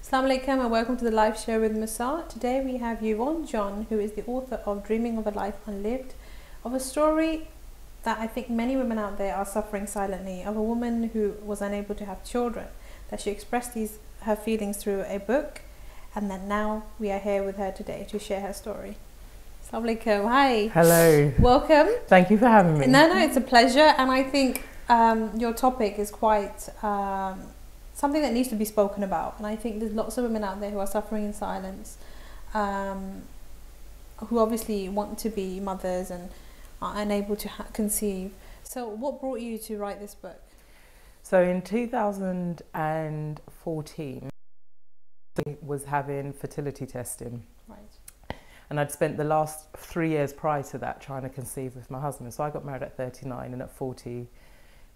Assalamu alaikum and welcome to the live show with Musart. Today we have Yvonne John, who is the author of Dreaming of a Life Unlived, of a story that I think many women out there are suffering silently, of a woman who was unable to have children, that she expressed her feelings through a book, and that now we are here with her today to share her story. Assalamu alaikum. Hi. Hello. Welcome. Thank you for having me. No, it's a pleasure, and I think your topic is quite something that needs to be spoken about, and I think there's lots of women out there who are suffering in silence, who obviously want to be mothers and are unable to conceive. So what brought you to write this book? So in 2014 I was having fertility testing. Right. And I'd spent the last 3 years prior to that trying to conceive with my husband. So I got married at 39, and at 40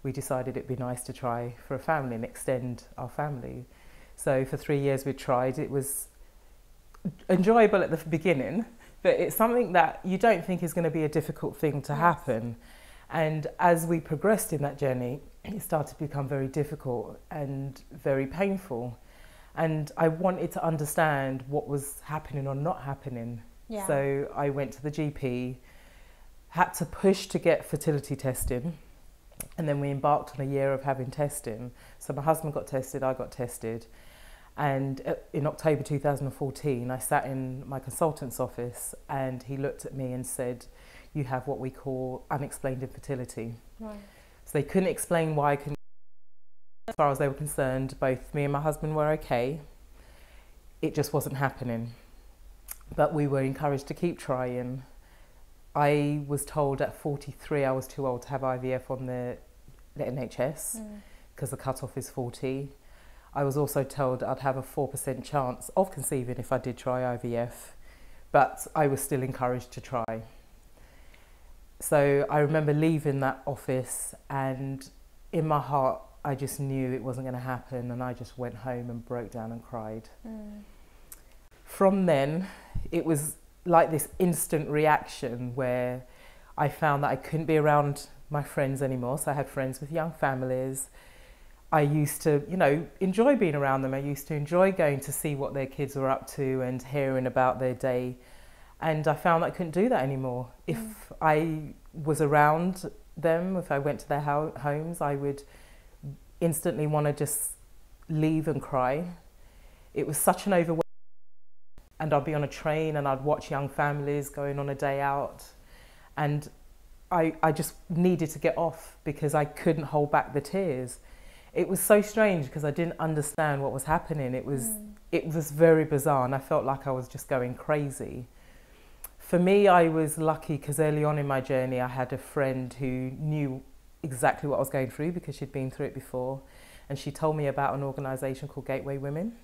we decided it'd be nice to try for a family and extend our family. So for 3 years we tried. It was enjoyable at the beginning, but it's something that you don't think is going to be a difficult thing to happen. And as we progressed in that journey, it started to become very difficult and very painful. And I wanted to understand what was happening or not happening. Yeah. So I went to the GP, had to push to get fertility testing. And then we embarked on a year of having testing. So my husband got tested, I got tested. And in October 2014, I sat in my consultant's office and he looked at me and said, "You have what we call unexplained infertility." Right. So they couldn't explain why I couldn't. As far as they were concerned, both me and my husband were okay. It just wasn't happening. But we were encouraged to keep trying. I was told at 43 I was too old to have IVF on the NHS because the cutoff is 40. I was also told I'd have a 4% chance of conceiving if I did try IVF, but I was still encouraged to try. So I remember leaving that office, and in my heart I just knew it wasn't going to happen, and I just went home and broke down and cried. From then it was like this instant reaction where I found that I couldn't be around my friends anymore. So I had friends with young families. I used to, enjoy being around them. I used to enjoy going to see what their kids were up to and hearing about their day. And I found that I couldn't do that anymore. If I was around them, if I went to their homes, I would instantly want to just leave and cry. It was such an overwhelming. And I'd be on a train and I'd watch young families going on a day out, and I just needed to get off because I couldn't hold back the tears. It was so strange because I didn't understand what was happening. It was very bizarre, and I felt like I was just going crazy. For me, I was lucky because early on in my journey I had a friend who knew exactly what I was going through because she'd been through it before, and she told me about an organisation called Gateway Women.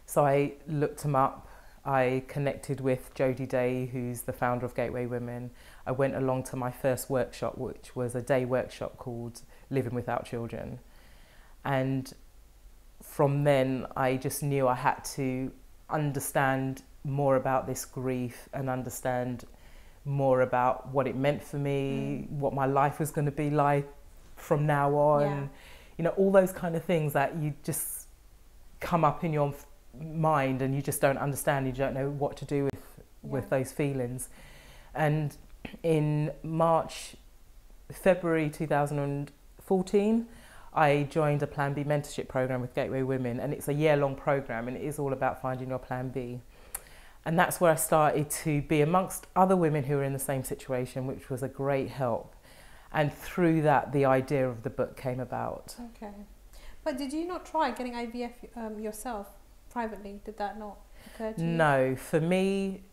So I looked them up. I connected with Jodie Day, who's the founder of Gateway Women. I went along to my first workshop, which was a day workshop called Living Without Children. And from then, I just knew I had to understand more about this grief and understand more about what it meant for me, what my life was going to be like from now on. All those kind of things that you just come up in your mind and you just don't understand, you don't know what to do with those feelings. And in February 2014, I joined a Plan B mentorship program with Gateway Women, and it's a year-long program, and it is all about finding your Plan B. And that's where I started to be amongst other women who were in the same situation, which was a great help. And through that, the idea of the book came about. Okay. But did you not try getting IVF yourself? Privately, did that not occur to you? No, for me,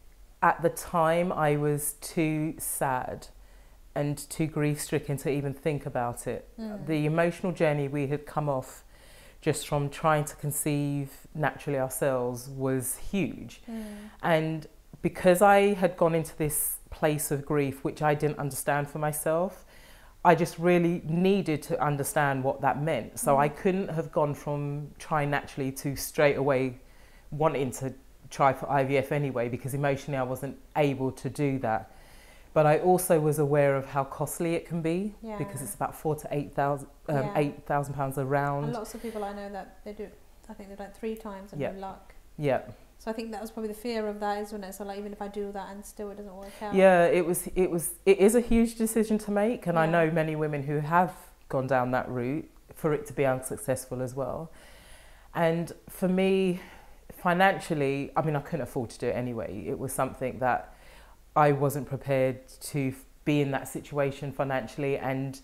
at the time, I was too sad and too grief-stricken to even think about it. The emotional journey we had come off just from trying to conceive naturally ourselves was huge. And because I had gone into this place of grief, which I didn't understand for myself, I just really needed to understand what that meant. So I couldn't have gone from trying naturally to straight away wanting to try for IVF anyway, because emotionally I wasn't able to do that. But I also was aware of how costly it can be, because it's about £4,000 to £8,000 a round. And lots of people I know that they do I think they're like 3 times and Yeah. no luck. Yeah. So I think that was probably the fear of that, isn't it? So like even if I do that and still it doesn't work out. Yeah, it is a huge decision to make, and I Yeah. know many women who have gone down that route for it to be unsuccessful as well. And for me, financially, I mean, I couldn't afford to do it anyway. It was something that I wasn't prepared to be in that situation financially and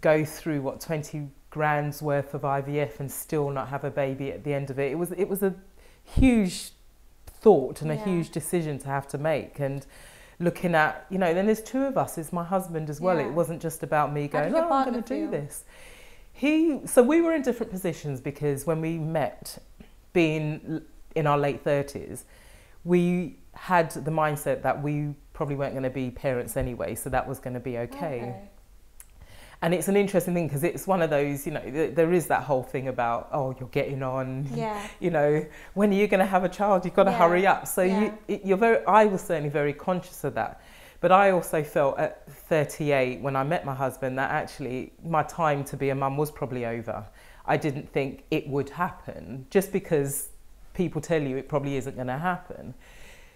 go through 20 grand's worth of IVF and still not have a baby at the end of it. It was a huge thought and a Yeah. huge decision to have to make. And looking at, you know, then there's 2 of us, it's my husband as well. Yeah. It wasn't just about me How going, did your I'm partner going to do feel? this. So we were in different positions because when we met, being in our late 30s, we had the mindset that we probably weren't going to be parents anyway, so that was going to be okay. And it's an interesting thing because it's one of those, you know, there is that whole thing about, oh, you're getting on, Yeah. you know, when are you going to have a child? You've got to Yeah. hurry up. So Yeah. I was certainly very conscious of that. But I also felt at 38 when I met my husband that actually my time to be a mum was probably over. I didn't think it would happen just because people tell you it probably isn't going to happen.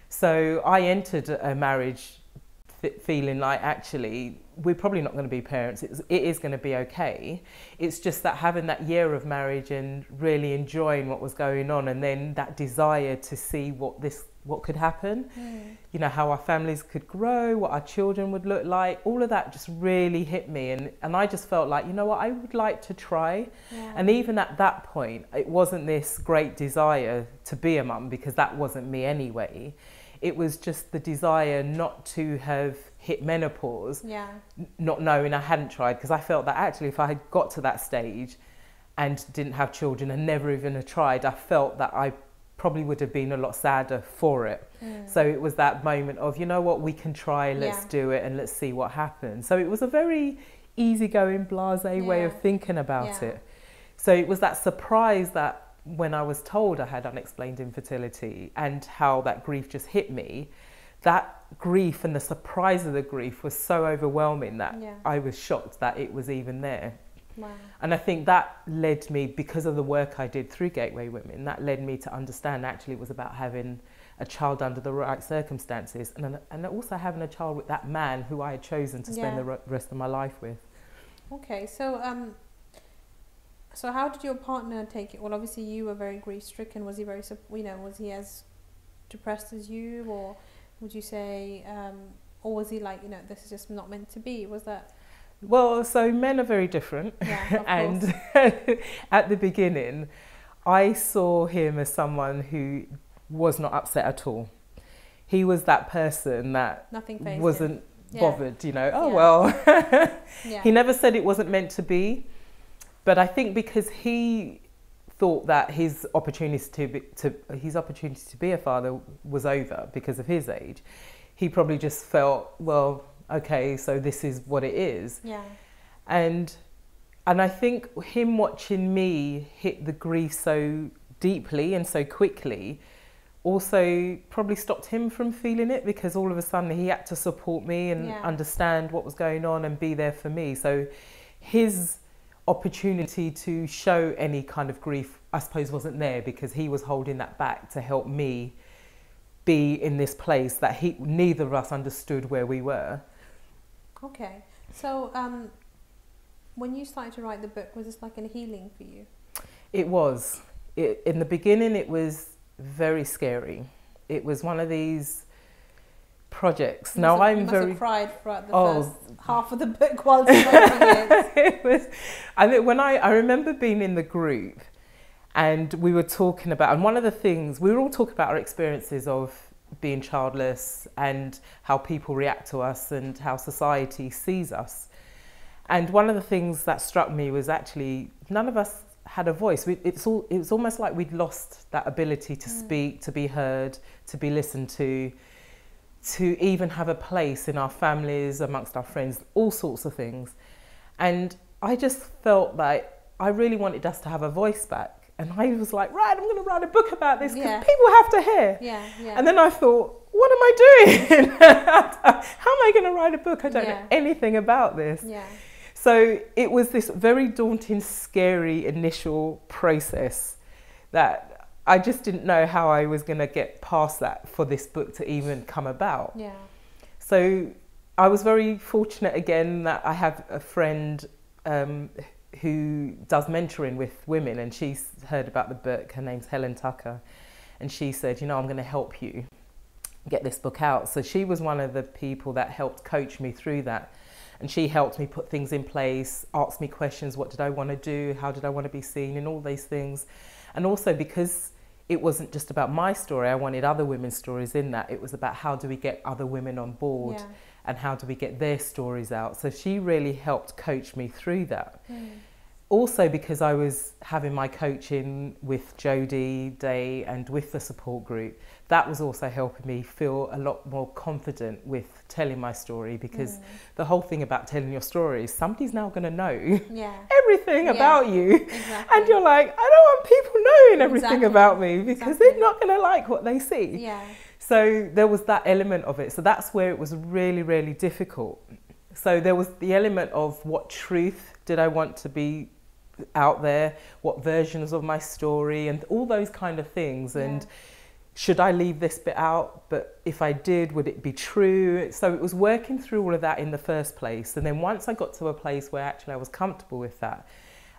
So I entered a marriage feeling like actually we're probably not going to be parents. It is going to be okay. It's just that having that year of marriage and really enjoying what was going on, and then that desire to see what could happen, you know, how our families could grow, what our children would look like, all of that just really hit me. And I just felt like, you know what, I would like to try. Yeah. And even at that point, it wasn't this great desire to be a mum because that wasn't me anyway. It was just the desire not to have hit menopause, Yeah. not knowing I hadn't tried, because I felt that actually if I had got to that stage and didn't have children and never even had tried, I felt that I probably would have been a lot sadder for it. So it was that moment of, you know what, we can try, let's Yeah. do it and let's see what happens. So it was a very easygoing, blasé way of Yeah. thinking about Yeah. it. So it was that surprise that when I was told I had unexplained infertility and how that grief just hit me, that grief and the surprise of the grief was so overwhelming that Yeah. I was shocked that it was even there. Wow. And I think that led me, because of the work I did through Gateway Women, that led me to understand actually it was about having a child under the right circumstances and also having a child with that man who I had chosen to spend Yeah. the rest of my life with. Okay, so how did your partner take it? Well, obviously you were very grief-stricken. Was he very, was he as depressed as you, or would you say, or was he like, this is just not meant to be? Was that? Well, so men are very different. Yeah, of And course. at the beginning, I saw him as someone who was not upset at all. He was that person that Nothing fazed wasn't him. Yeah. bothered, oh Yeah. well. Yeah. He never said it wasn't meant to be, but I think because he thought that his opportunity to be a father was over because of his age, he probably just felt, well, okay, so this is what it is. Yeah. And I think him watching me hit the grief so deeply and so quickly also probably stopped him from feeling it, because all of a sudden he had to support me and Yeah. understand what was going on and be there for me. So his opportunity to show any kind of grief, I suppose, wasn't there, because he was holding that back to help me be in this place that neither of us understood where we were. Okay. So when you started to write the book, was this like a healing for you? It was. In the beginning, it was very scary. It was one of these projects. You Now must I'm have cried throughout the Oh. first half of the book while writing it. It was. I think when I remember being in the group, and we were talking about, and one of the things we were all talking about our experiences of being childless and how people react to us and how society sees us. And one of the things that struck me was actually none of us had a voice. It was almost like we'd lost that ability to speak, to be heard, to be listened to even have a place in our families, amongst our friends, all sorts of things. And I just felt like I really wanted us to have a voice back. And I was like, right, I'm going to write a book about this because Yeah. people have to hear. Yeah, yeah. And then I thought, what am I doing? How am I going to write a book? I don't Yeah. know anything about this. Yeah. So it was this very daunting, scary initial process that I just didn't know how I was going to get past that for this book to even come about. Yeah. So I was very fortunate again that I have a friend who does mentoring with women, and she's heard about the book. Her name's Helen Tucker, and she said, you know, I'm going to help you get this book out. So she was one of the people that helped coach me through that, and she helped me put things in place, asked me questions: what did I want to do, how did I want to be seen, and all these things. And also, because it wasn't just about my story, I wanted other women's stories in that. It was about how do we get other women on board, Yeah. and how do we get their stories out. So she really helped coach me through that. Also, because I was having my coaching with Jodie Day and with the support group, that was also helping me feel a lot more confident with telling my story, because the whole thing about telling your story is somebody's now going to know everything about you. Exactly. And you're like, I don't want people knowing everything about me, because Exactly. they're not going to like what they see. Yeah. So there was that element of it. So that's where it was really, really difficult. So there was the element of what truth did I want to be out there, what versions of my story, and all those kind of things. And should I leave this bit out? But if I did, would it be true? So it was working through all of that in the first place. And then once I got to a place where actually I was comfortable with that,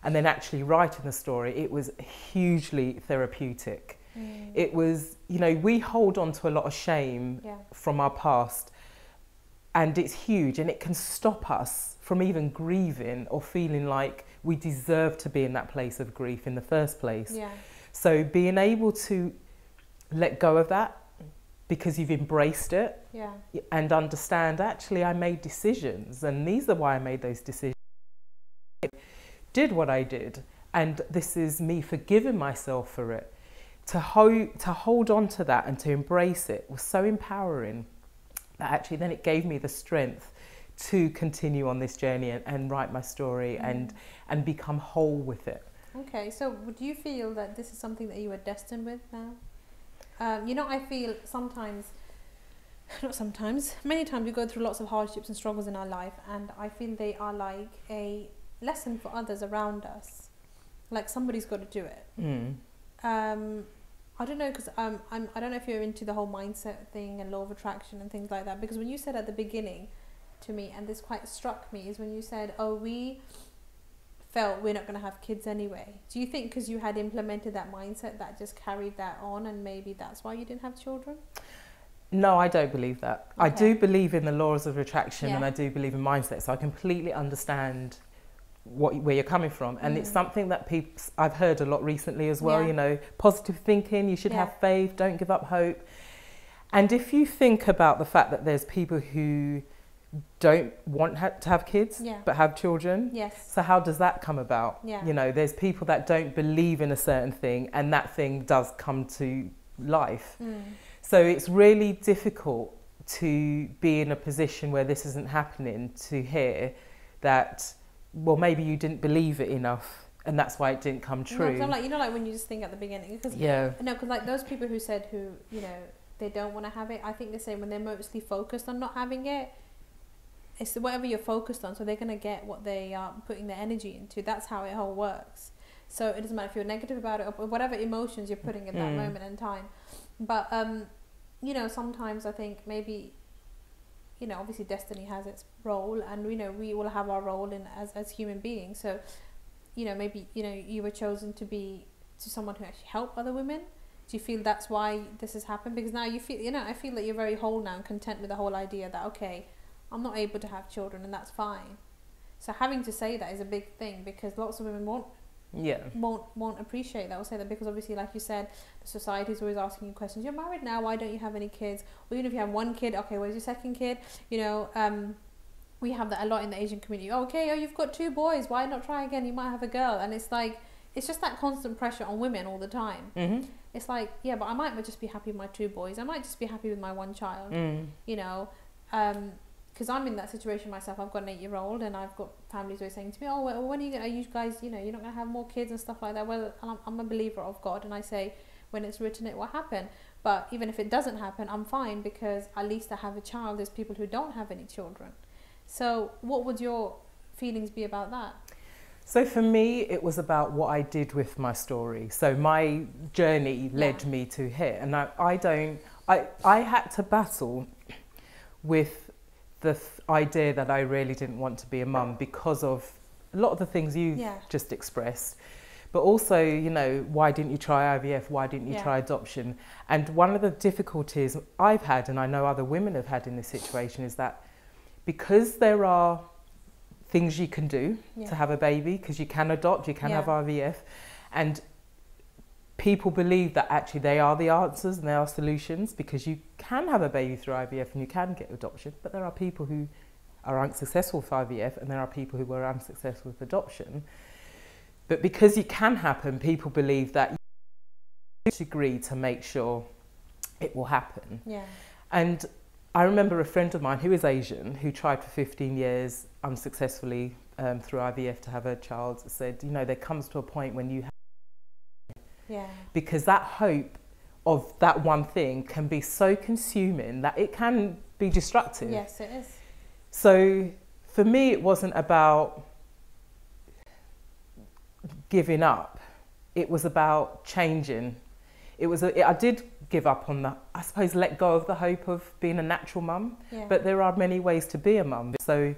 and then actually writing the story, it was hugely therapeutic. It was, you know, we hold on to a lot of shame from our past, and it's huge, and it can stop us from even grieving or feeling like we deserve to be in that place of grief in the first place. Yeah. So being able to let go of that because you've embraced it and understand, actually, I made decisions, and these are why I made those decisions. I did what I did, and this is me forgiving myself for it. To hold on to that and to embrace it was so empowering that actually then it gave me the strength to continue on this journey and write my story and become whole with it. Okay, so would you feel that this is something that you are destined with now? You know, I feel many times we go through lots of hardships and struggles in our life, and I feel they are like a lesson for others around us. Like somebody's got to do it. I don't know, because I don't know if you're into the whole mindset thing and law of attraction and things like that, because when you said at the beginning to me, and this quite struck me, is when you said, oh, we felt we're not going to have kids anyway. Do you think because you had implemented that mindset that just carried that on, and maybe that's why you didn't have children? No, I don't believe that. Okay. I do believe in the laws of attraction, and I do believe in mindset, so I completely understand where you're coming from, and it's something that I've heard a lot recently as well. You know, positive thinking, you should have faith, don't give up hope. And if you think about the fact that there's people who don't want to have kids but have children, so how does that come about? You know, there's people that don't believe in a certain thing, and that thing does come to life. So it's really difficult to be in a position where this isn't happening, to hear that, well, maybe you didn't believe it enough, and that's why it didn't come true. No, like, you know, like when you just think at the beginning, because because like those people who said you know, they don't want to have it, I think they say when they're mostly focused on not having it, it's whatever you're focused on, so they're going to get what they are putting their energy into. That's how it all works. So it doesn't matter if you're negative about it or whatever emotions you're putting at that moment in time. But you know, sometimes I think maybe, you know, obviously destiny has its role, and you know, we all have our role in as human beings. So, you know, maybe, you know, you were chosen to be someone who actually help other women. Do you feel that's why this has happened? Because now you feel, you know, I feel that you're very whole now and content with the whole idea that, okay, I'm not able to have children, and that's fine. So having to say that is a big thing, because lots of women won't appreciate that, or say that, because obviously, like you said, the society is always asking you questions. You're married now, why don't you have any kids? Or even if you have one kid, okay, where's your second kid? You know, we have that a lot in the Asian community. Okay, you've got 2 boys, why not try again? You might have a girl. And it's like, it's just that constant pressure on women all the time. It's like, yeah, but I might just be happy with my 2 boys. I might just be happy with my 1 child. You know, because I'm in that situation myself. I've got an 8-year-old, and I've got families always saying to me, oh, well, when are you guys, you know, you're not going to have more kids and stuff like that. Well, I'm a believer of God, and I say, when it's written, it will happen. But even if it doesn't happen, I'm fine, because at least I have a child. There's people who don't have any children. So what would your feelings be about that? So for me, it was about what I did with my story. So my journey led me to here, and I had to battle with the idea that I really didn't want to be a mum because of a lot of the things you just expressed. But also, you know, why didn't you try IVF? Why didn't you try adoption? And one of the difficulties I've had, and I know other women have had in this situation, is that because there are things you can do to have a baby, because you can adopt, you can have IVF, and people believe that actually they are the answers and they are solutions, because you can have a baby through IVF and you can get adoption, but there are people who are unsuccessful with IVF and there are people who were unsuccessful with adoption. But because it can happen, people believe that you agree to make sure it will happen. Yeah. And I remember a friend of mine who is Asian, who tried for 15 years unsuccessfully through IVF to have a child, said, you know, there comes to a point when you have because that hope of that one thing can be so consuming that it can be destructive. Yes, it is. So for me, it wasn't about giving up. It was about changing. I did give up on I suppose, let go of the hope of being a natural mum, but there are many ways to be a mum. So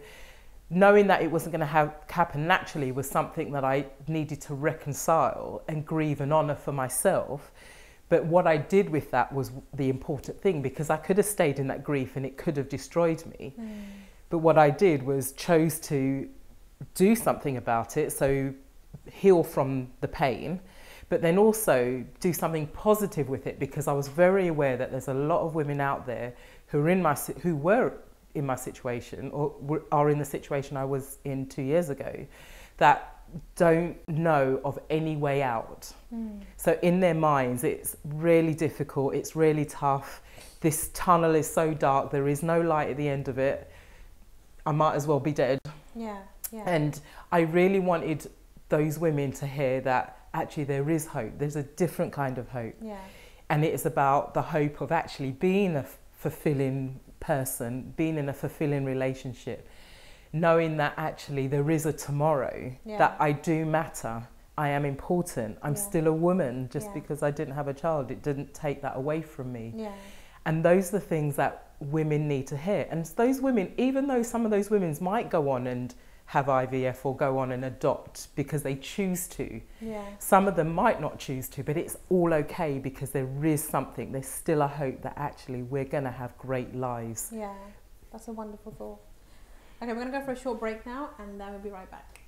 knowing that it wasn't going to happen naturally was something that I needed to reconcile and grieve and honour for myself. But what I did with that was the important thing, because I could have stayed in that grief and it could have destroyed me. But what I did was chose to do something about it, so heal from the pain, but then also do something positive with it, because I was very aware that there's a lot of women out there who were in my situation, or are in the situation I was in 2 years ago, that don't know of any way out. So in their minds, it's really difficult, it's really tough, this tunnel is so dark, there is no light at the end of it, I might as well be dead. And I really wanted those women to hear that actually there is hope, there's a different kind of hope. And it is about the hope of actually being a fulfilling person, being in a fulfilling relationship, knowing that actually there is a tomorrow, that I do matter, I am important, I'm still a woman. Just because I didn't have a child, it didn't take that away from me. And those are the things that women need to hear. And those women, even though some of those women might go on and have IVF or go on and adopt because they choose to, some of them might not choose to, but it's all okay, because there is something, there's still a hope that actually we're going to have great lives. Yeah, that's a wonderful thought. Okay, we're going to go for a short break now, and then we'll be right back.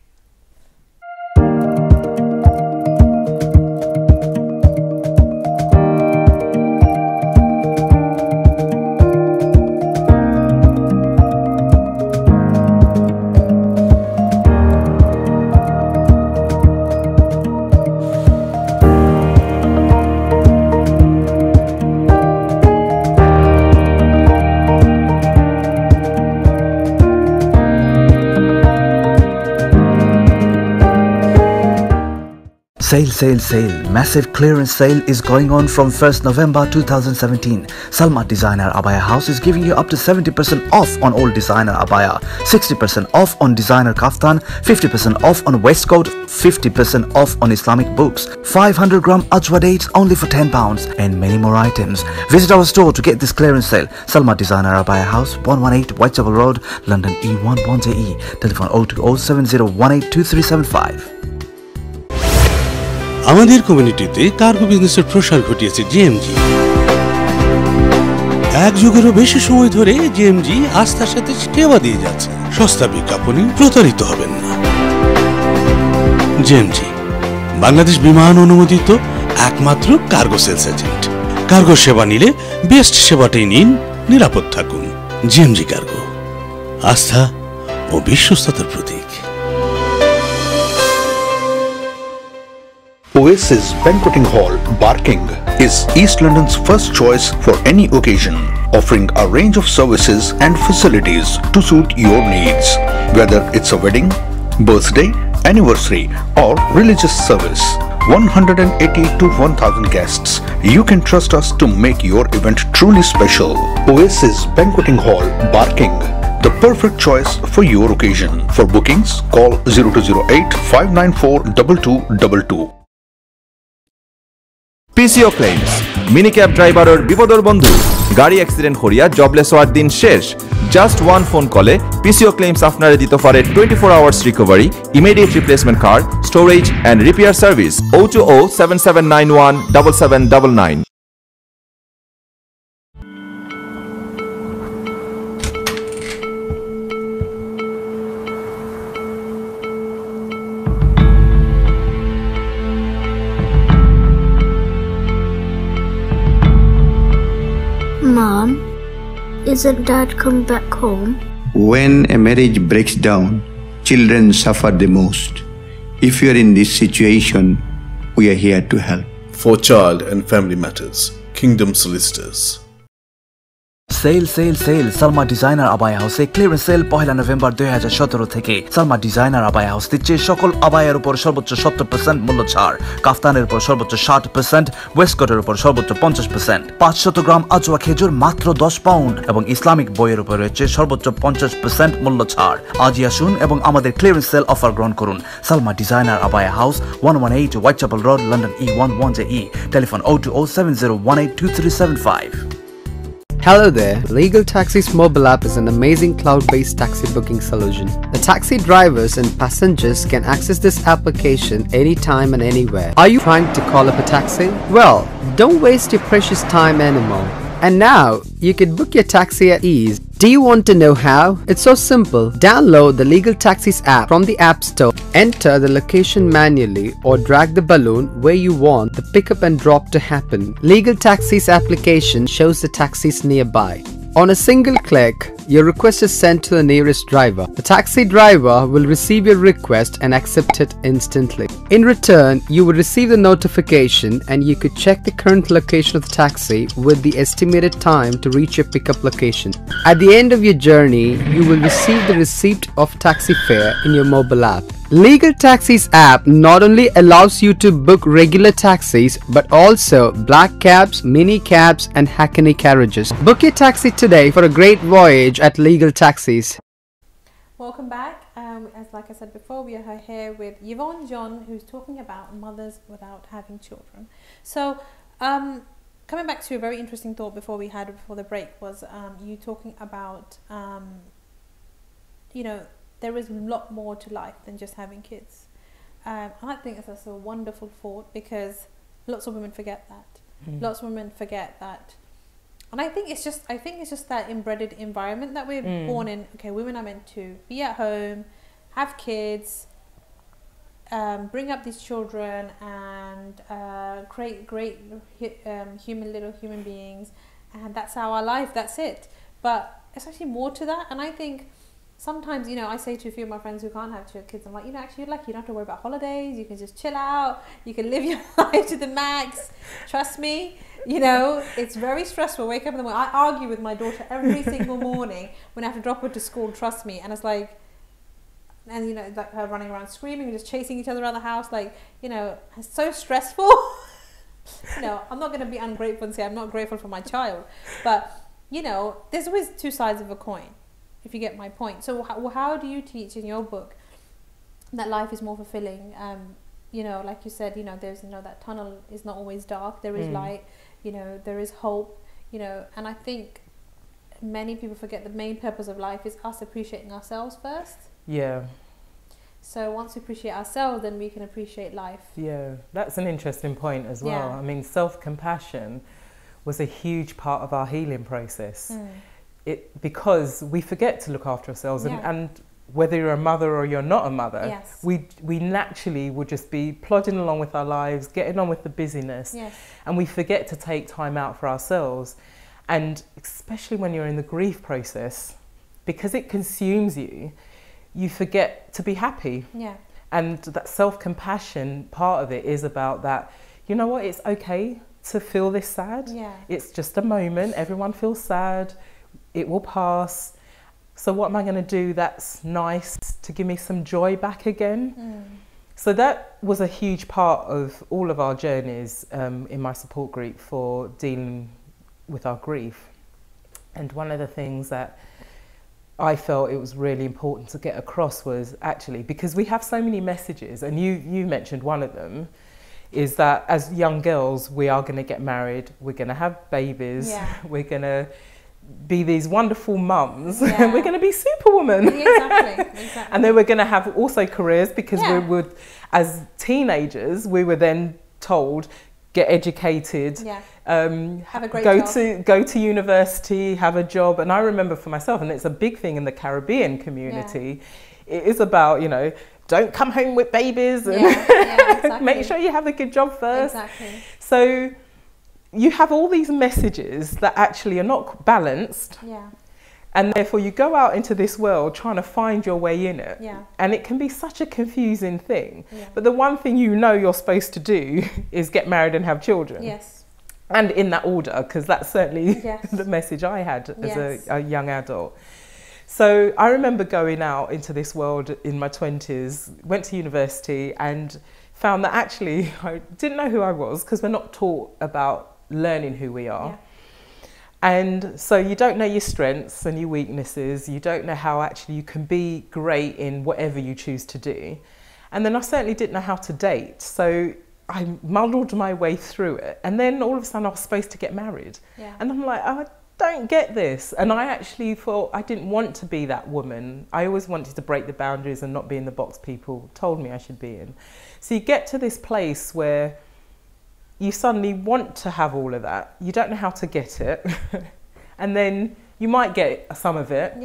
Sale. Massive clearance sale is going on from 1st November 2017. Salma Designer Abaya House is giving you up to 70% off on all designer abaya, 60% off on designer kaftan, 50% off on waistcoat, 50% off on Islamic books, 500 gram ajwa dates only for £10, and many more items. Visit our store to get this clearance sale. Salma Designer Abaya House, 118 Whitechapel Road, London E11JE. Telephone 02070182375. আমাদের কমিউনিটিতে cargo বিজনেসের প্রসার ঘটিয়েছে GMG. এক যুগেরও বেশি সময় ধরে GMG আস্থার সাথে সেবা দিয়ে যাচ্ছে। সস্তা বিজ্ঞাপনে প্রতারিত হবেন না। জিএমজি বাংলাদেশ বিমান অনুমোদিত একমাত্র কার্গো সেলস এজেন্ট। কার্গো সেবা নিলে বেস্ট সেবাটাই নিন, নিরাপদ থাকুন। জিএমজি কার্গো, আস্থা ও বিশ্বস্ততার প্রতীক। Oasis Banqueting Hall, Barking, is East London's first choice for any occasion, offering a range of services and facilities to suit your needs. Whether it's a wedding, birthday, anniversary or religious service, 180 to 1000 guests, you can trust us to make your event truly special. Oasis Banqueting Hall, Barking, the perfect choice for your occasion. For bookings, call 0208 594 2222. PCO claims minicab driver or বিপদর বন্ধু গাড়ি accident করিয়া jobless হওয়ার দিন শেষ just one phone কলে PCO claims আপনারে দিতে পারে 24 hours recovery immediate replacement car storage and repair service 020 7791 7799. Mom, isn't Dad come back home? When a marriage breaks down, children suffer the most. If you are in this situation, we are here to help. For child and family matters, Kingdom Solicitors. Sale sale sale Salma designer আবায়া হাউসে clearance sale 1 November 2017 থেকে Salma designer abaya house দিচ্ছে সকল আবায়ার উপর সর্বোচ্চ 70% মূল্য ছাড়, কাফতানের উপর সর্বোচ্চ 60%, ওয়েস্টকোটের উপর সর্বোচ্চ 50%, 500 গ্রাম আজওয়া খেজুর মাত্র 10 পাউন্ড এবং ইসলামিক বইয়ের উপর রয়েছে সর্বোচ্চ 50% মূল্য ছাড়। আজই আসুন এবং আমাদের ক্লিয়ারেন্স সেল অফার গ্রহণ করুন। Salma designer abaya house 118 Whitechapel road, London E11JE, telephone 02070182375। Hello there. Legal Taxi's mobile app is an amazing cloud-based taxi booking solution. The taxi drivers and passengers can access this application anytime and anywhere. Are you trying to call up a taxi? Well, don't waste your precious time anymore. And now, you can book your taxi at ease. Do you want to know how? It's so simple. Download the Legal Taxis app from the App Store. Enter the location manually or drag the balloon where you want the pickup and drop to happen. Legal Taxis application shows the taxis nearby. On a single click, your request is sent to the nearest driver. The taxi driver will receive your request and accept it instantly. In return, you will receive the notification and you could check the current location of the taxi with the estimated time to reach your pickup location. At the end of your journey, you will receive the receipt of taxi fare in your mobile app. Legal Taxis app not only allows you to book regular taxis but also black cabs, mini cabs and hackney carriages. Book your taxi today for a great voyage at Legal Taxis. Welcome back. As like I said before, we are here with Yvonne John, who's talking about mothers without having children. So, coming back to a very interesting thought before the break was you talking about there is a lot more to life than just having kids. I think that's a wonderful thought because lots of women forget that. Lots of women forget that. And I think it's just that embedded environment that we're born in. Okay, women are meant to be at home, have kids, bring up these children and create great little human beings, and that's our life, that's it. But it's actually more to that, and I think sometimes, I say to a few of my friends who can't have kids, I'm like, actually you're lucky, you don't have to worry about holidays, you can just chill out, you can live your life to the max. Trust me, it's very stressful. Wake up in the morning, I argue with my daughter every single morning when I have to drop her to school, trust me, and it's like, and like her running around screaming and just chasing each other around the house, like, it's so stressful. I'm not going to be ungrateful and say I'm not grateful for my child, but there's always two sides of a coin, if you get my point. So how do you teach in your book that life is more fulfilling? Like you said, there's that tunnel is not always dark, there is light, there is hope, and I think many people forget the main purpose of life is us appreciating ourselves first. Yeah. So once we appreciate ourselves, then we can appreciate life. Yeah, that's an interesting point as well. Yeah. I mean, self-compassion was a huge part of our healing process. Because we forget to look after ourselves, and whether you're a mother or you're not a mother, we naturally would just be plodding along with our lives, getting on with the busyness, and we forget to take time out for ourselves. And especially when you're in the grief process, because it consumes you, you forget to be happy. And that self-compassion part of it is about that, it's okay to feel this sad. It's just a moment, everyone feels sad, it will pass. So what am I going to do that's nice to give me some joy back again? So that was a huge part of all of our journeys in my support group for dealing with our grief. And one of the things that I felt it was really important to get across was actually, because we have so many messages, and you mentioned one of them, is that as young girls, we are going to get married, we're going to have babies, we're going to be these wonderful mums, and we're going to be superwoman. Exactly. And then we're going to have also careers, because we would, as teenagers, we were then told, get educated, have a great go to university, have a job. And I remember for myself, and it's a big thing in the Caribbean community, it is about, you know, don't come home with babies, and exactly. make sure you have a good job first. Exactly. So you have all these messages that actually are not balanced. And therefore you go out into this world trying to find your way in it. And it can be such a confusing thing. But the one thing you know you're supposed to do is get married and have children. And in that order, because that's certainly the message I had as a young adult. So I remember going out into this world in my 20s, went to university and found that actually I didn't know who I was, because we're not taught about learning who we are. And so you don't know your strengths and your weaknesses. You don't know how actually you can be great in whatever you choose to do. And then I certainly didn't know how to date. So I muddled my way through it. And then all of a sudden I was supposed to get married. And I'm like, oh, I don't get this. And I actually thought I didn't want to be that woman. I always wanted to break the boundaries and not be in the box people told me I should be in. So you get to this place where you suddenly want to have all of that. You don't know how to get it. And then you might get some of it.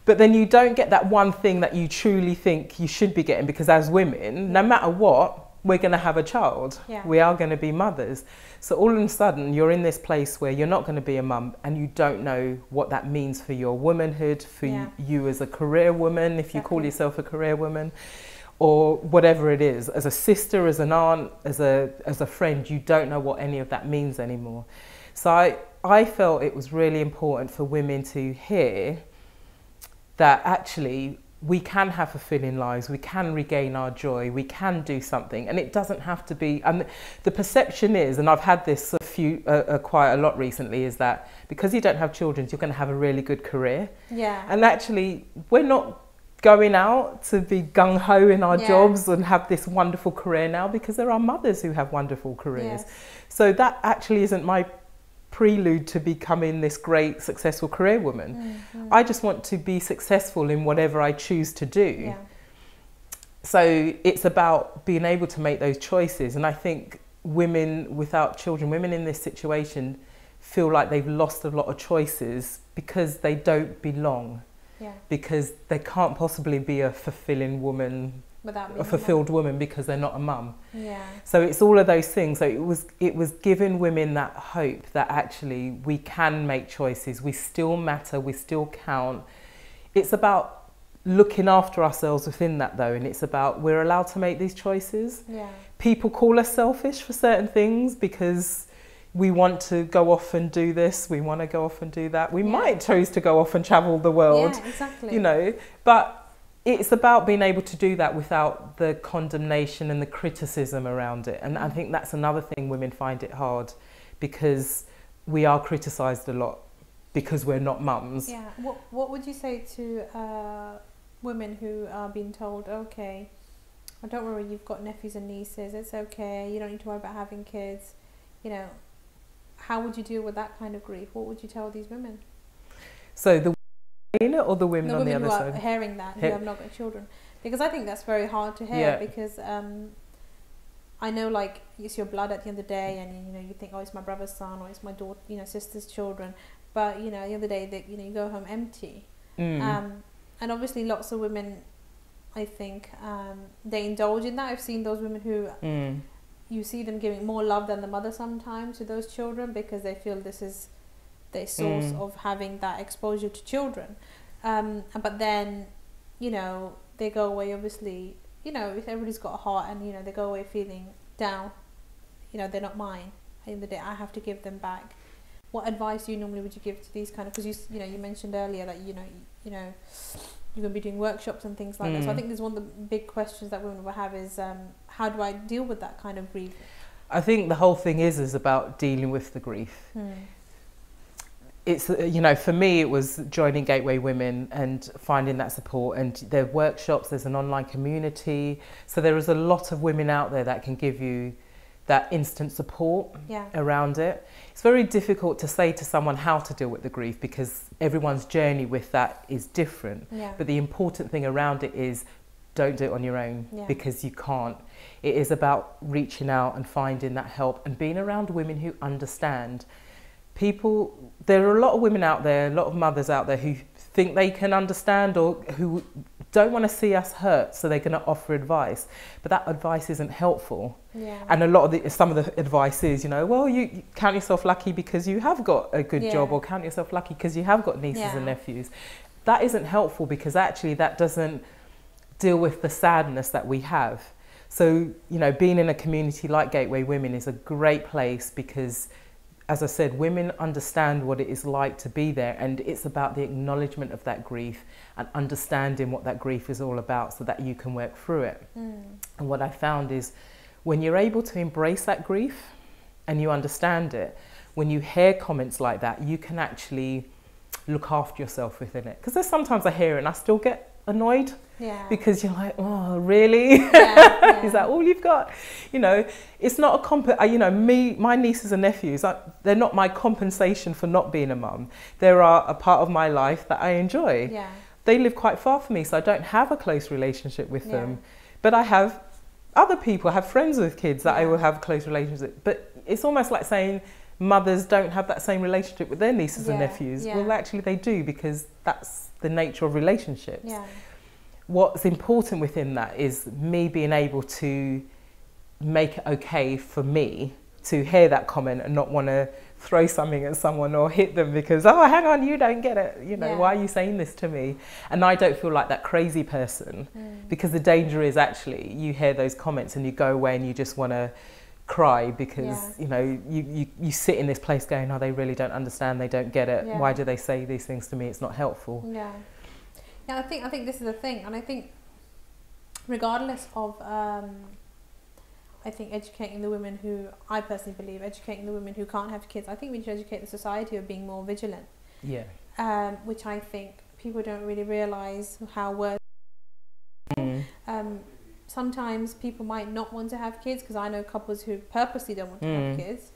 But then you don't get that one thing that you truly think you should be getting, because as women, no matter what, we're going to have a child. We are going to be mothers. So all of a sudden you're in this place where you're not going to be a mum, and you don't know what that means for your womanhood, for you as a career woman, if you call yourself a career woman, or whatever it is, as a sister, as an aunt, as a friend. You don't know what any of that means anymore. So I felt it was really important for women to hear that actually we can have fulfilling lives, we can regain our joy, we can do something, and it doesn't have to be. And the perception is, and I've had this quite a lot recently, is that because you don't have children, you're going to have a really good career. And actually, we're not going out to be gung-ho in our jobs and have this wonderful career now, because there are mothers who have wonderful careers. So that actually isn't my prelude to becoming this great successful career woman. I just want to be successful in whatever I choose to do. So it's about being able to make those choices. And I think women without children, women in this situation, feel like they've lost a lot of choices because they don't belong. Because they can't possibly be a fulfilling woman, a fulfilled woman, because they're not a mum. So it's all of those things. So it was giving women that hope that actually we can make choices. We still matter. We still count. It's about looking after ourselves within that, though, and it's about we're allowed to make these choices. People call us selfish for certain things because we want to go off and do this, we want to go off and do that. We might choose to go off and travel the world, you know, but it's about being able to do that without the condemnation and the criticism around it. And I think that's another thing women find it hard, because we are criticised a lot because we're not mums. What would you say to women who are being told, okay, oh, don't worry, you've got nephews and nieces, it's okay, you don't need to worry about having kids, you know? How would you deal with that kind of grief? What would you tell these women? So the women or the women on the other side? The women who are hearing that, who have not got children. Because I think that's very hard to hear, because I know, like, it's your blood at the end of the day, and, you know, you think, oh, it's my brother's son, or it's my daughter, you know, sister's children. But, you know, at the end of the day, that, you know, you go home empty. And obviously lots of women, I think, they indulge in that. I've seen those women who... You see them giving more love than the mother sometimes to those children, because they feel this is their source of having that exposure to children. But then, you know, they go away, obviously, you know, if everybody's got a heart, and, you know, they go away feeling down, you know, they're not mine. At the end of the day, I have to give them back. What advice do you normally would you give to these kind of, because you know, you mentioned earlier that, you know, you're going to be doing workshops and things like that. So I think there's one of the big questions that women will have is, how do I deal with that kind of grief? I think the whole thing is about dealing with the grief. it's, you know, for me, it was joining Gateway Women and finding that support. And there are workshops, there's an online community. So there is a lot of women out there that can give you that instant support around it. It's very difficult to say to someone how to deal with the grief because everyone's journey with that is different. But the important thing around it is don't do it on your own because you can't. It is about reaching out and finding that help and being around women who understand. People, there are a lot of women out there, a lot of mothers out there who think they can understand or who don't want to see us hurt, so they're going to offer advice, but that advice isn't helpful. And some of the advice is, you know, well, you count yourself lucky because you have got a good job, or count yourself lucky because you have got nieces and nephews. That isn't helpful because actually that doesn't deal with the sadness that we have. So, you know, being in a community like Gateway Women is a great place because, as I said, women understand what it is like to be there, and it's about the acknowledgement of that grief and understanding what that grief is all about so that you can work through it. And what I found is when you're able to embrace that grief and you understand it, when you hear comments like that, you can actually look after yourself within it. Because there's sometimes I hear it and I still get annoyed because you're like, oh, really? Is that all you've got? You know, it's not a you know, my nieces and nephews, they're not my compensation for not being a mum. They are a part of my life that I enjoy. They live quite far from me, so I don't have a close relationship with them. But I have other people, I have friends with kids that I will have a close relationship with. But it's almost like saying mothers don't have that same relationship with their nieces and nephews. Well, actually they do, because that's the nature of relationships. What's important within that is me being able to make it okay for me to hear that comment and not want to throw something at someone or hit them because, oh, hang on, you don't get it. You know, why are you saying this to me? And I don't feel like that crazy person because the danger is actually you hear those comments and you go away and you just want to cry because, you know, you sit in this place going, oh, they really don't understand, they don't get it. Why do they say these things to me? It's not helpful. I think this is the thing, and I think regardless of I think educating the women who, I personally believe, educating the women who can't have kids, I think we should educate the society of being more vigilant. Which I think people don't really realise how worse. Sometimes people might not want to have kids, because I know couples who purposely don't want to have kids,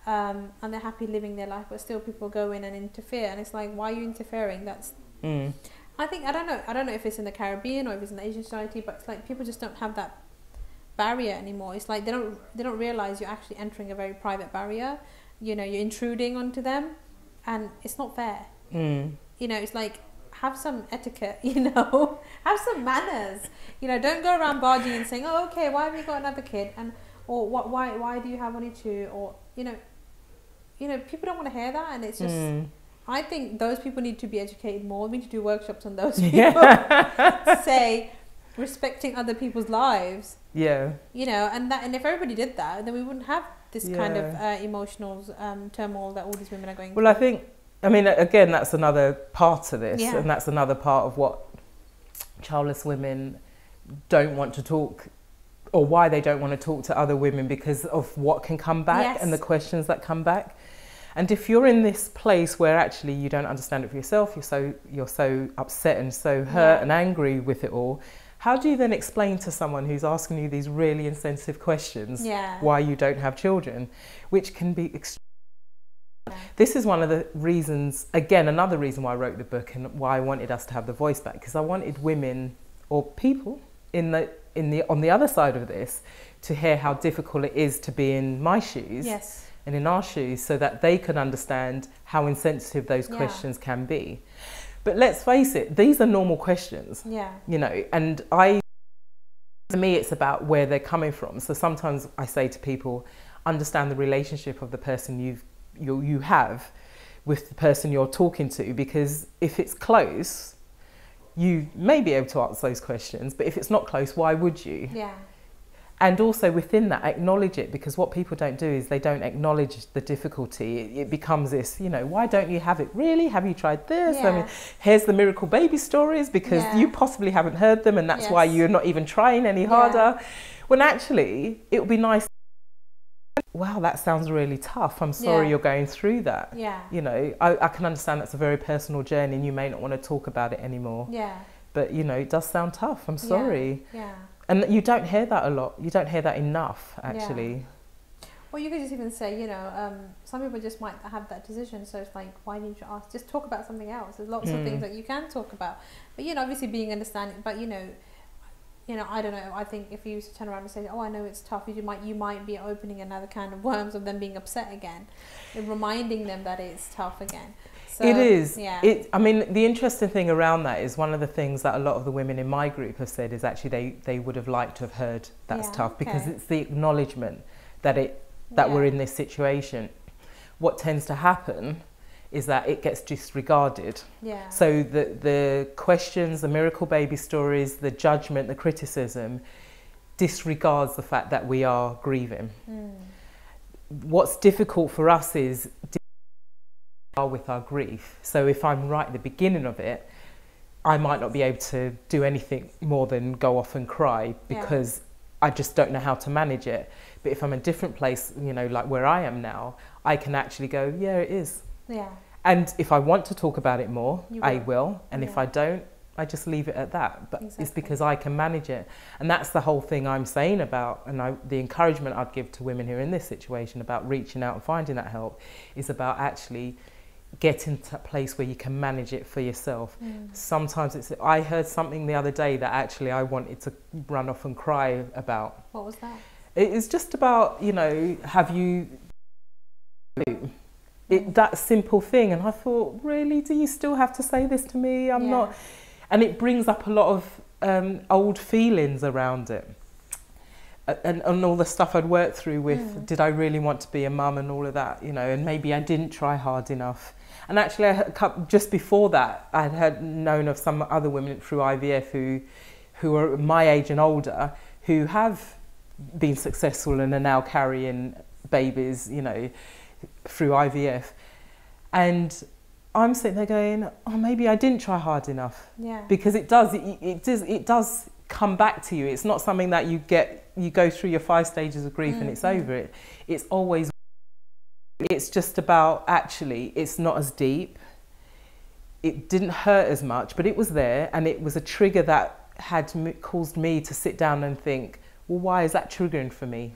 and they're happy living their life, but still people go in and interfere, and it's like, why are you interfering? That's I think, I don't know if it's in the Caribbean or if it's in the Asian society, but it's like people just don't have that barrier anymore. It's like they don't realize you're actually entering a very private barrier. You know, you're intruding onto them, and it's not fair. You know, it's like, have some etiquette, you know, have some manners. You know, don't go around barging and saying, oh, okay, why have you got another kid? And, or what, why do you have only two? Or, you know, people don't want to hear that, and it's just, I think those people need to be educated more. We need to do workshops on those people. Say, respecting other people's lives. You know, and if everybody did that, then we wouldn't have this kind of emotional turmoil that all these women are going through. Well, I mean, again, that's another part of this, and that's another part of what childless women don't want to talk, or why they don't want to talk to other women, because of what can come back and the questions that come back. And if you're in this place where actually you don't understand it for yourself, you're so upset and so hurt and angry with it all, how do you then explain to someone who's asking you these really insensitive questions why you don't have children, which can be extremely... This is one of the reasons, again, another reason why I wrote the book and why I wanted us to have the voice back, because I wanted women or people on the other side of this to hear how difficult it is to be in my shoes and in our shoes, so that they can understand how insensitive those questions can be. But let's face it, these are normal questions, you know, and to me, it's about where they're coming from. So sometimes I say to people, understand the relationship of the person you have with the person you're talking to, because if it's close, you may be able to answer those questions, but if it's not close, why would you? And also within that, acknowledge it, because what people don't do is they don't acknowledge the difficulty. It becomes this, you know, why don't you have it? Really? Have you tried this? I mean, here's the miracle baby stories, because you possibly haven't heard them, and that's why you're not even trying any harder. When actually, it would be nice. wow, that sounds really tough. I'm sorry you're going through that. Yeah. You know, I can understand that's a very personal journey and you may not want to talk about it anymore. Yeah. But, you know, it does sound tough. I'm sorry. Yeah. And you don't hear that a lot. You don't hear that enough, actually. Yeah. Well, you could just even say, you know, some people just might have that decision. So it's like, why didn't you ask? Just talk about something else. There's lots of things that you can talk about. But, you know, obviously being understanding. But, you know, I don't know. I think if you turn around and say, "Oh, I know it's tough," you might be opening another can of worms of them being upset again, and reminding them that it's tough again. So, it is. Yeah. I mean, the interesting thing around that is one of the things that a lot of the women in my group have said is actually they would have liked to have heard that's tough because it's the acknowledgement that we're in this situation. What tends to happen is that it gets disregarded. Yeah. So the questions, the miracle baby stories, the judgment, the criticism disregards the fact that we are grieving. What's difficult for us is with our grief. So if I'm right at the beginning of it, I might not be able to do anything more than go off and cry because I just don't know how to manage it. But if I'm in a different place, you know, like where I am now, I can actually go, yeah, it is. Yeah. And if I want to talk about it more, I will. And if Yeah. I don't, I just leave it at that. But Exactly. it's because I can manage it. And that's the whole thing I'm saying about, and the encouragement I'd give to women who are in this situation about reaching out and finding that help is about actually getting to a place where you can manage it for yourself. Sometimes I heard something the other day that actually I wanted to run off and cry about. What was that? It's just about, you know, have you... that simple thing, and I thought, really, do you still have to say this to me? I'm not. And it brings up a lot of old feelings around it, and all the stuff I'd worked through with did I really want to be a mum and all of that, you know, and maybe I didn't try hard enough. And actually just before that I had known of some other women through IVF who are my age and older who have been successful and are now carrying babies, you know, through IVF. And I'm sitting there going, oh, maybe I didn't try hard enough. Yeah. Because it does come back to you. It's not something that you go through your 5 stages of grief and it's over. It's always, it's just about, actually, it's not as deep. It didn't hurt as much, but it was there, and it was a trigger that had caused me to sit down and think, well, why is that triggering for me?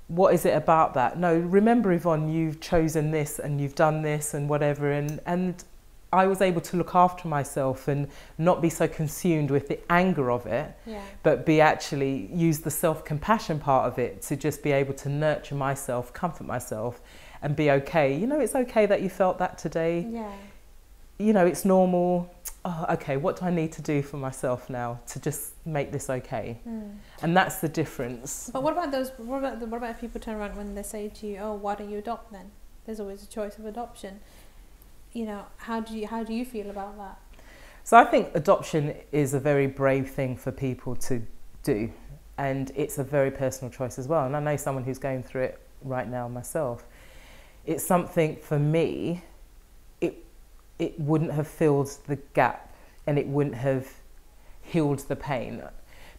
What is it about that? No, remember, Yvonne, you've chosen this and you've done this and whatever. And I was able to look after myself and not be so consumed with the anger of it, but be actually use the self-compassion part of it to just be able to nurture myself, comfort myself and be okay. You know, it's okay that you felt that today. Yeah. You know, it's normal. Oh, okay, what do I need to do for myself now to just make this okay? And that's the difference. But what about if people turn around when they say to you, oh, why don't you adopt then? There's always a choice of adoption. You know, how do you feel about that? So I think adoption is a very brave thing for people to do, and it's a very personal choice as well. And I know someone who's going through it right now myself. It's something for me, it wouldn't have filled the gap and it wouldn't have healed the pain,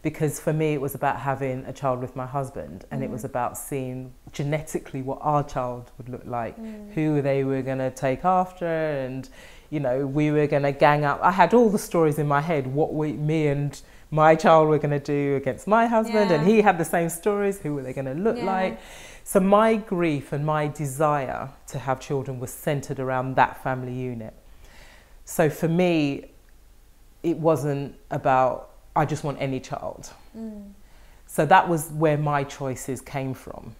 because for me it was about having a child with my husband, and it was about seeing genetically what our child would look like, who they were going to take after, and you know, we were going to gang up. I had all the stories in my head what me and my child were going to do against my husband, and he had the same stories. Who were they going to look like? So my grief and my desire to have children was centered around that family unit. So for me, it wasn't about, I just want any child. So that was where my choices came from.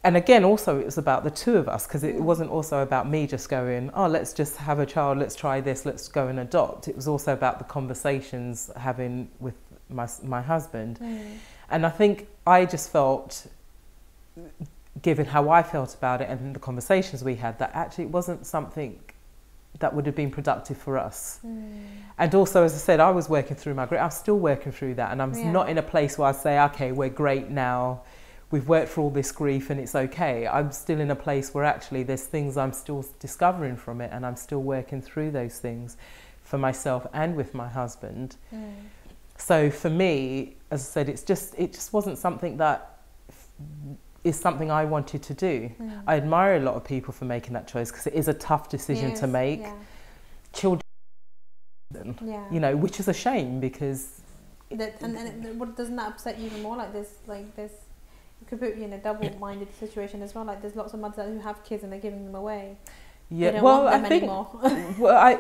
And again, also it was about the two of us, because it wasn't also about me just going, oh, let's just have a child, let's try this, let's go and adopt. It was also about the conversations having with my husband. And I think I just felt, given how I felt about it and the conversations we had, that actually it wasn't something that would have been productive for us. And also, as I said, I was working through my grief. I'm still working through that, and I'm not in a place where I say, okay, we're great now, we've worked through all this grief and it's okay. I'm still in a place where actually there's things I'm still discovering from it, and I'm still working through those things for myself and with my husband. So for me, as I said, it just wasn't something that is something I wanted to do. I admire a lot of people for making that choice because it is a tough decision to make. Children, you know, which is a shame because... what doesn't that upset you even more? Like this, it could put you in a double-minded situation as well. Like there's lots of mothers out who have kids and they're giving them away. Yeah, they don't want them anymore.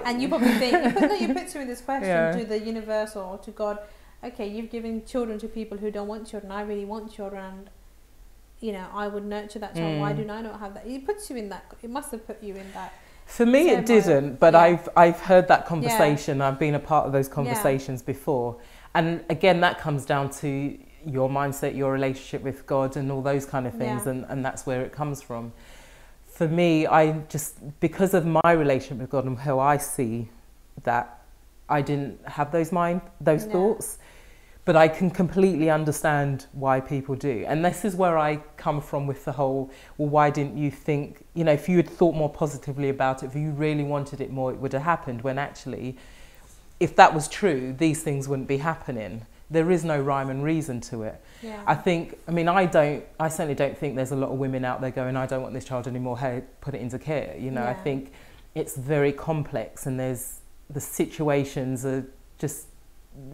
And you probably think, you put to in this question to the universe or to God, okay, you've given children to people who don't want children. I really want children, and you know, I would nurture that child. Why do I not have that? It puts you in that. It must have put you in that. For me, it didn't, but I've heard that conversation. I've been a part of those conversations before, and again, that comes down to your mindset, your relationship with God, and all those kind of things, and that's where it comes from. For me, because of my relationship with God and how I see that, I didn't have those thoughts, but I can completely understand why people do. And this is where I come from with the whole, well, why didn't you think, you know, if you had thought more positively about it, if you really wanted it more, it would have happened, when actually, if that was true, these things wouldn't be happening. There is no rhyme and reason to it. I certainly don't think there's a lot of women out there going, I don't want this child anymore, hey, put it into care. You know, I think it's very complex, and there's the situations are just,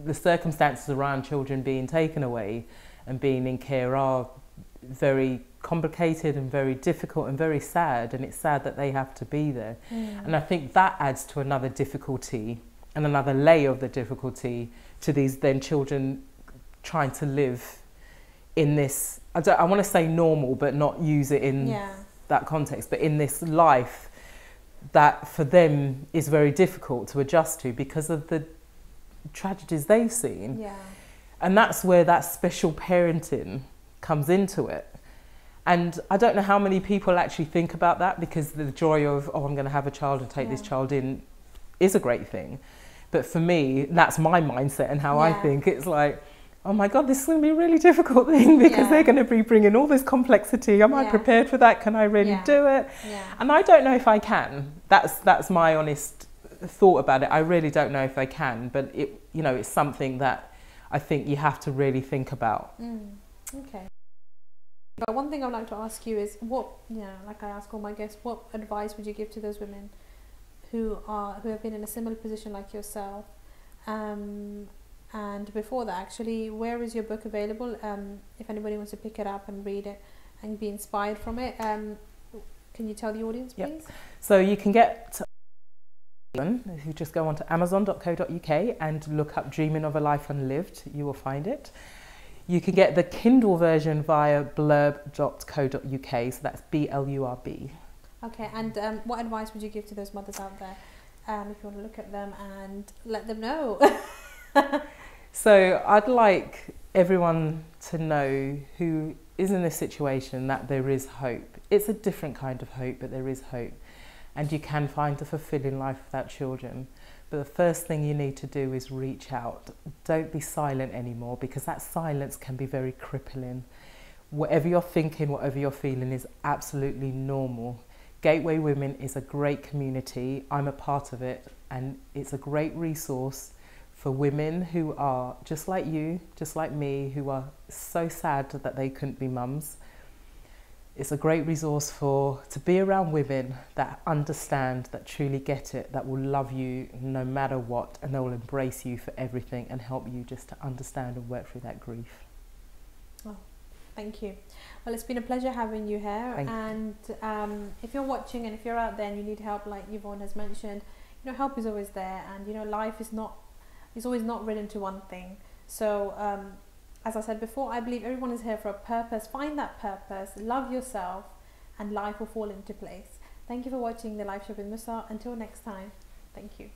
the circumstances around children being taken away and being in care are very complicated and very difficult and very sad, and it's sad that they have to be there. And I think that adds to another difficulty and another layer of the difficulty to these then children trying to live in this, I want to say normal, but not use it in that context, but in this life that for them is very difficult to adjust to because of the tragedies they've seen. And that's where that special parenting comes into it. And I don't know how many people actually think about that, because the joy of, oh, I'm going to have a child and take this child in is a great thing. But for me, that's my mindset and how I think. It's like, oh my God, this is going to be a really difficult thing because they're going to be bringing all this complexity. Am I prepared for that? Can I really do it? And I don't know if I can. That's my honest thought about it. I really don't know if I can, but it, you know, it's something that I think you have to really think about. Okay. But one thing I'd like to ask you is, like I ask all my guests, what advice would you give to those women who have been in a similar position like yourself? And before that, actually, where is your book available? If anybody wants to pick it up and read it and be inspired from it, can you tell the audience, please? So you can get, if you just go on to amazon.co.uk and look up Dreaming of a Life Unlived, you will find it. You can get the Kindle version via blurb.co.uk, so that's BLURB. Okay, and what advice would you give to those mothers out there, if you want to look at them and let them know? So I'd like everyone to know who is in this situation that there is hope. It's a different kind of hope, but there is hope. And you can find a fulfilling life without children. But the first thing you need to do is reach out. Don't be silent anymore, because that silence can be very crippling. Whatever you're thinking, whatever you're feeling is absolutely normal. Gateway Women is a great community. I'm a part of it, and it's a great resource for women who are just like you, just like me, who are so sad that they couldn't be mums. It's a great resource to be around women that understand, that truly get it, that will love you no matter what, and they will embrace you for everything and help you just to understand and work through that grief. Oh, thank you. Well, it's been a pleasure having you here. And if you're watching and if you're out there and you need help, like Yvonne has mentioned, you know, help is always there, and you know, life is always not written to one thing. So as I said before, I believe everyone is here for a purpose. Find that purpose, love yourself, and life will fall into place. Thank you for watching the live show with Musart. Until next time, thank you.